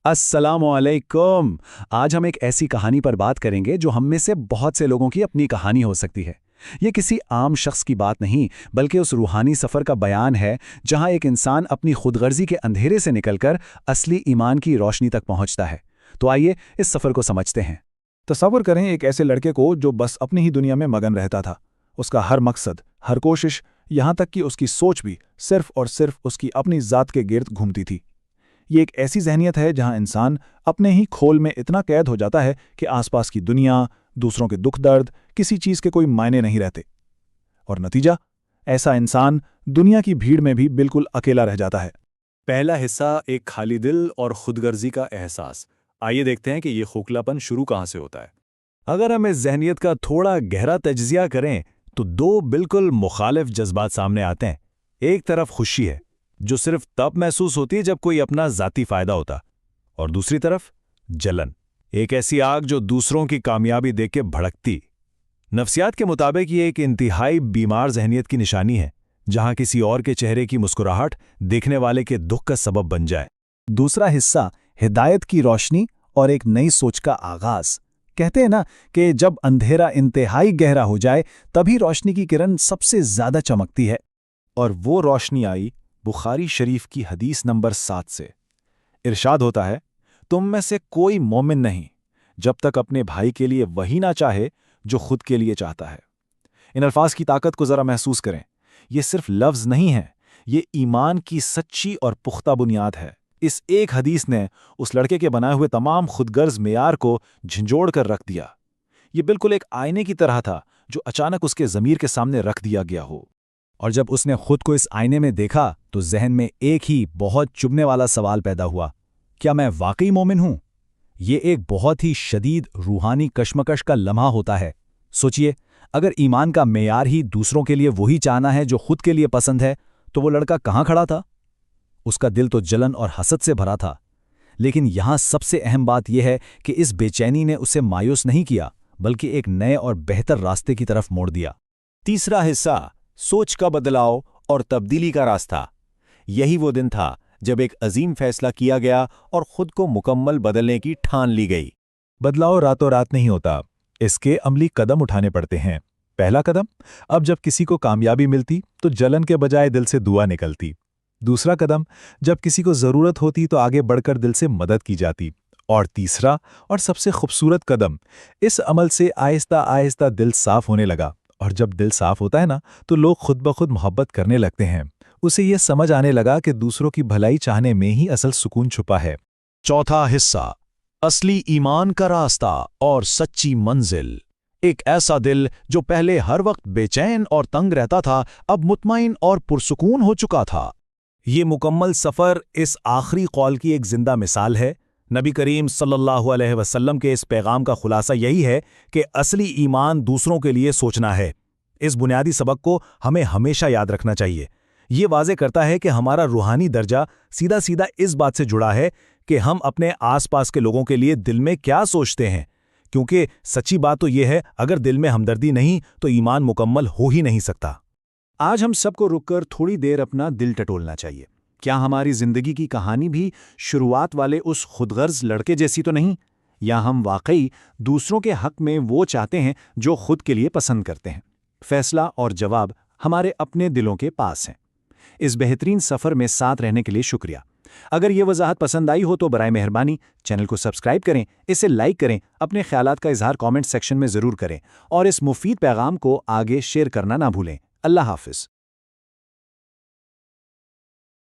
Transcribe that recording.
السلام علیکم۔ آج ہم ایک ایسی کہانی پر بات کریں گے جو ہم میں سے بہت سے لوگوں کی اپنی کہانی ہو سکتی ہے۔ یہ کسی عام شخص کی بات نہیں بلکہ اس روحانی سفر کا بیان ہے جہاں ایک انسان اپنی خود غرضی کے اندھیرے سے نکل کر اصلی ایمان کی روشنی تک پہنچتا ہے۔ تو آئیے اس سفر کو سمجھتے ہیں۔ تصور کریں ایک ایسے لڑکے کو جو بس اپنی ہی دنیا میں مگن رہتا تھا۔ اس کا ہر مقصد، ہر کوشش، یہاں تک کہ اس کی سوچ بھی صرف اور صرف اس کی اپنی ذات کے گرد گھومتی تھی۔ یہ ایک ایسی ذہنیت ہے جہاں انسان اپنے ہی کھول میں اتنا قید ہو جاتا ہے کہ آس پاس کی دنیا، دوسروں کے دکھ درد، کسی چیز کے کوئی معنی نہیں رہتے۔ اور نتیجہ، ایسا انسان دنیا کی بھیڑ میں بھی بالکل اکیلا رہ جاتا ہے۔ پہلا حصہ، ایک خالی دل اور خود غرضی کا احساس۔ آئیے دیکھتے ہیں کہ یہ خوکھلاپن شروع کہاں سے ہوتا ہے۔ اگر ہم اس ذہنیت کا تھوڑا گہرا تجزیہ کریں تو دو بالکل مخالف جذبات سامنے آتے ہیں۔ ایک طرف خوشی ہے جو صرف تب محسوس ہوتی ہے جب کوئی اپنا ذاتی فائدہ ہوتا، اور دوسری طرف جلن، ایک ایسی آگ جو دوسروں کی کامیابی دیکھ کے بھڑکتی۔ نفسیات کے مطابق یہ ایک انتہائی بیمار ذہنیت کی نشانی ہے جہاں کسی اور کے چہرے کی مسکراہٹ دیکھنے والے کے دکھ کا سبب بن جائے۔ دوسرا حصہ، ہدایت کی روشنی اور ایک نئی سوچ کا آغاز۔ کہتے ہیں نا کہ جب اندھیرا انتہائی گہرا ہو جائے تبھی روشنی کی کرن سب سے زیادہ چمکتی ہے۔ اور وہ روشنی آئی بخاری شریف کی حدیث نمبر 7 سے۔ ارشاد ہوتا ہے، تم میں سے کوئی مومن نہیں جب تک اپنے بھائی کے لیے وہی نہ چاہے جو خود کے لیے چاہتا ہے۔ ان الفاظ کی طاقت کو ذرا محسوس کریں۔ یہ صرف لفظ نہیں ہے، یہ ایمان کی سچی اور پختہ بنیاد ہے۔ اس ایک حدیث نے اس لڑکے کے بنائے ہوئے تمام خود غرض معیار کو جھنجھوڑ کر رکھ دیا۔ یہ بالکل ایک آئینے کی طرح تھا جو اچانک اس کے ضمیر کے سامنے رکھ دیا گیا ہو۔ اور جب اس نے خود کو اس آئینے میں دیکھا تو ذہن میں ایک ہی بہت چبھنے والا سوال پیدا ہوا، کیا میں واقعی مومن ہوں؟ یہ ایک بہت ہی شدید روحانی کشمکش کا لمحہ ہوتا ہے۔ سوچئے، اگر ایمان کا معیار ہی دوسروں کے لیے وہی چاہنا ہے جو خود کے لیے پسند ہے تو وہ لڑکا کہاں کھڑا تھا؟ اس کا دل تو جلن اور حسد سے بھرا تھا۔ لیکن یہاں سب سے اہم بات یہ ہے کہ اس بے چینی نے اسے مایوس نہیں کیا بلکہ ایک نئے اور بہتر راستے کی طرف موڑ دیا۔ تیسرا حصہ، سوچ کا بدلاؤ اور تبدیلی کا راستہ۔ یہی وہ دن تھا جب ایک عظیم فیصلہ کیا گیا اور خود کو مکمل بدلنے کی ٹھان لی گئی۔ بدلاؤ راتوں رات نہیں ہوتا، اس کے عملی قدم اٹھانے پڑتے ہیں۔ پہلا قدم، اب جب کسی کو کامیابی ملتی تو جلن کے بجائے دل سے دعا نکلتی۔ دوسرا قدم، جب کسی کو ضرورت ہوتی تو آگے بڑھ کر دل سے مدد کی جاتی۔ اور تیسرا اور سب سے خوبصورت قدم، اس عمل سے آہستہ آہستہ دل صاف ہونے لگا، اور جب دل صاف ہوتا ہے نا تو لوگ خود بخود محبت کرنے لگتے ہیں۔ اسے یہ سمجھ آنے لگا کہ دوسروں کی بھلائی چاہنے میں ہی اصل سکون چھپا ہے۔ چوتھا حصہ، اصلی ایمان کا راستہ اور سچی منزل۔ ایک ایسا دل جو پہلے ہر وقت بے چین اور تنگ رہتا تھا اب مطمئن اور پرسکون ہو چکا تھا۔ یہ مکمل سفر اس آخری قول کی ایک زندہ مثال ہے۔ نبی کریم صلی اللہ علیہ وسلم کے اس پیغام کا خلاصہ یہی ہے کہ اصلی ایمان دوسروں کے لیے سوچنا ہے۔ اس بنیادی سبق کو ہمیں ہمیشہ یاد رکھنا چاہیے۔ یہ واضح کرتا ہے کہ ہمارا روحانی درجہ سیدھا سیدھا اس بات سے جڑا ہے کہ ہم اپنے آس پاس کے لوگوں کے لیے دل میں کیا سوچتے ہیں، کیونکہ سچی بات تو یہ ہے، اگر دل میں ہمدردی نہیں تو ایمان مکمل ہو ہی نہیں سکتا۔ آج ہم سب کو رک کر تھوڑی دیر اپنا دل ٹٹولنا چاہیے۔ کیا ہماری زندگی کی کہانی بھی شروعات والے اس خود غرض لڑکے جیسی تو نہیں؟ یا ہم واقعی دوسروں کے حق میں وہ چاہتے ہیں جو خود کے لیے پسند کرتے ہیں؟ فیصلہ اور جواب ہمارے اپنے دلوں کے پاس ہیں۔ اس بہترین سفر میں ساتھ رہنے کے لیے شکریہ۔ اگر یہ وضاحت پسند آئی ہو تو برائے مہربانی چینل کو سبسکرائب کریں، اسے لائک کریں، اپنے خیالات کا اظہار کامنٹ سیکشن میں ضرور کریں، اور اس مفید پیغام کو آگے شیئر کرنا نہ بھولیں۔ اللہ حافظ۔